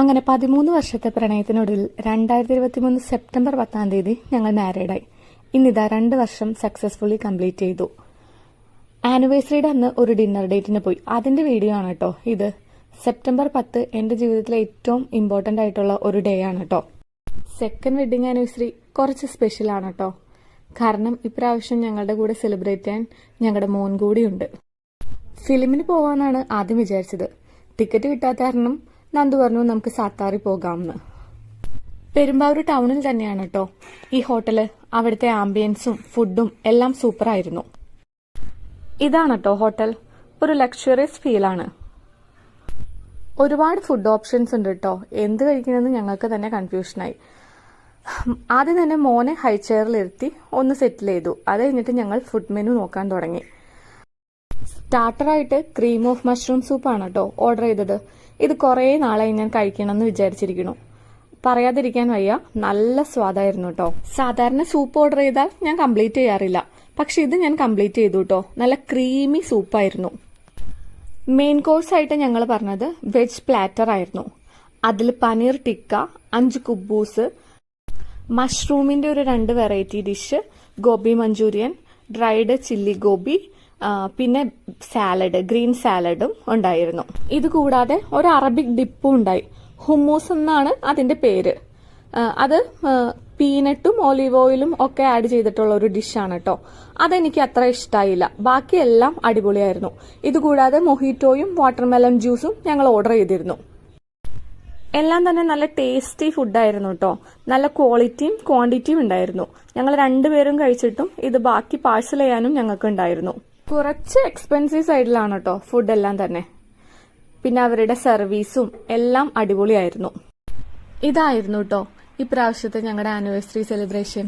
അങ്ങനെ 13 വർഷത്തെ പ്രണയത്തിനൊടുവിൽ 2023 സെപ്റ്റംബർ 10 ഞങ്ങൾ മാരീഡായി. ഇന്നിതാ 2 വർഷം സക്സസ്ഫുള്ളി കംപ്ലീറ്റ് ചെയ്തു. ആനിവേഴ്സറിയുടെ അന്ന് ഒരു ഡിന്നർ ഡേറ്റിന് പോയി. അതിന്റെ വീഡിയോ ആണ് കേട്ടോ ഇത്. സെപ്റ്റംബർ 10 എന്റെ ജീവിതത്തിലെ ഏറ്റവും ഇമ്പോർട്ടന്റ് ആയിട്ടുള്ള ഒരു ഡേ ആണ് കേട്ടോ. സെക്കൻഡ് വെഡിങ് ആനിവേഴ്സറി കുറച്ച് സ്പെഷ്യൽ ആണ് കേട്ടോ. കാരണം ഇപ്രാവശ്യം ഞങ്ങളുടെ കൂടെ സെലിബ്രേറ്റ് ചെയ്യാൻ ഞങ്ങളുടെ മോൻ കൂടിയുണ്ട്. ഫിലിമിന് പോവാന്നാണ് ആദ്യം വിചാരിച്ചത്. ടിക്കറ്റ് കിട്ടാത്ത കാരണം നന്ദു പറഞ്ഞു നമുക്ക് സാത്താറി പോകാമെന്ന്. പെരുമ്പാവൂർ ടൗണിൽ തന്നെയാണ് കേട്ടോ ഈ ഹോട്ടല്. അവിടുത്തെ ആംബിയൻസും ഫുഡും എല്ലാം സൂപ്പറായിരുന്നു. ഇതാണ് കേട്ടോ ഹോട്ടൽ. ഒരു ലക്ഷറിയസ് ഫീലാണ്. ഒരുപാട് ഫുഡ് ഓപ്ഷൻസ് ഉണ്ട് കേട്ടോ. എന്ത് കഴിക്കണമെന്ന് ഞങ്ങൾക്ക് തന്നെ കൺഫ്യൂഷനായി. ആദ്യം തന്നെ മോനെ ഹൈ ചെയറിലിരുത്തി ഒന്ന് സെറ്റിൽ ചെയ്തു. അത് കഴിഞ്ഞിട്ട് ഞങ്ങൾ ഫുഡ് മെനു നോക്കാൻ തുടങ്ങി. സ്റ്റാർട്ടറായിട്ട് ക്രീം ഓഫ് മഷ്റൂം സൂപ്പാണ് കേട്ടോ ഓർഡർ ചെയ്തത്. ഇത് കുറേ നാളായി ഞാൻ കഴിക്കണമെന്ന് വിചാരിച്ചിരിക്കുന്നു. പറയാതിരിക്കാൻ വയ്യ, നല്ല സ്വാദായിരുന്നു കേട്ടോ. സാധാരണ സൂപ്പ് ഓർഡർ ചെയ്താൽ ഞാൻ കംപ്ലീറ്റ് ചെയ്യാറില്ല, പക്ഷെ ഇത് ഞാൻ കംപ്ലീറ്റ് ചെയ്തു കേട്ടോ. നല്ല ക്രീമി സൂപ്പായിരുന്നു. മെയിൻ കോഴ്സ് ആയിട്ട് ഞങ്ങൾ പറഞ്ഞത് വെജ് പ്ലാറ്റർ ആയിരുന്നു. അതിൽ പനീർ ടിക്ക, 5 കുബൂസ്, മഷ്റൂമിന്റെ ഒരു 2 variety dish, gobi manchurian, dried chilli gobi, പിന്നെ സാലഡ്, ഗ്രീൻ സാലഡും ഉണ്ടായിരുന്നു. ഇത് കൂടാതെ ഒരു അറബിക് ഡിപ്പും ഉണ്ടായി. ഹുമ്മൂസ് എന്നാണ് അതിന്റെ പേര്. അത് പീനട്ടും ഒലീവ് ഓയിലും ഒക്കെ ആഡ് ചെയ്തിട്ടുള്ള ഒരു ഡിഷാണ് കേട്ടോ. അതെനിക്ക് അത്ര ഇഷ്ടമായില്ല. ബാക്കിയെല്ലാം അടിപൊളിയായിരുന്നു. ഇതുകൂടാതെ മൊഹിറ്റോയും വാട്ടർമെലൺ ജ്യൂസും ഞങ്ങൾ ഓർഡർ ചെയ്തിരുന്നു. എല്ലാം തന്നെ നല്ല ടേസ്റ്റി ഫുഡായിരുന്നു കേട്ടോ. നല്ല ക്വാളിറ്റിയും ക്വാണ്ടിറ്റിയും ഉണ്ടായിരുന്നു. ഞങ്ങൾ 2 പേരും കഴിച്ചിട്ടും ഇത് ബാക്കി പാഴ്സൽ ചെയ്യാനും ഞങ്ങൾക്ക് ഉണ്ടായിരുന്നു. കുറച്ച് എക്സ്പെൻസീവ് സൈഡിലാണ് കേട്ടോ ഫുഡ് എല്ലാം തന്നെ. പിന്നെ അവരുടെ സർവീസും എല്ലാം അടിപൊളിയായിരുന്നു. ഇതായിരുന്നു കേട്ടോ ഇപ്രാവശ്യത്തെ ഞങ്ങളുടെ ആനിവേഴ്സറി സെലിബ്രേഷൻ.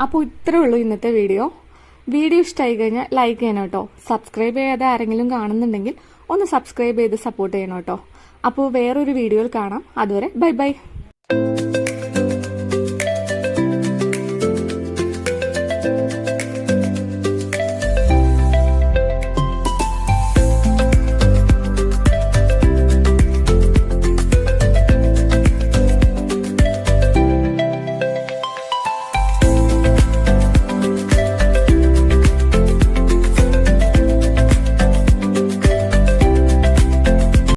അപ്പോൾ ഇത്രേ ഉള്ളൂ ഇന്നത്തെ വീഡിയോ. വീഡിയോ ഇഷ്ടമായി കഴിഞ്ഞാൽ ലൈക്ക് ചെയ്യണം കേട്ടോ. സബ്സ്ക്രൈബ് ചെയ്യാതെ ആരെങ്കിലും കാണുന്നുണ്ടെങ്കിൽ ഒന്ന് സബ്സ്ക്രൈബ് ചെയ്ത് സപ്പോർട്ട് ചെയ്യണം കേട്ടോ. അപ്പോൾ വേറൊരു വീഡിയോയിൽ കാണാം. അതുവരെ ബൈ ബൈ.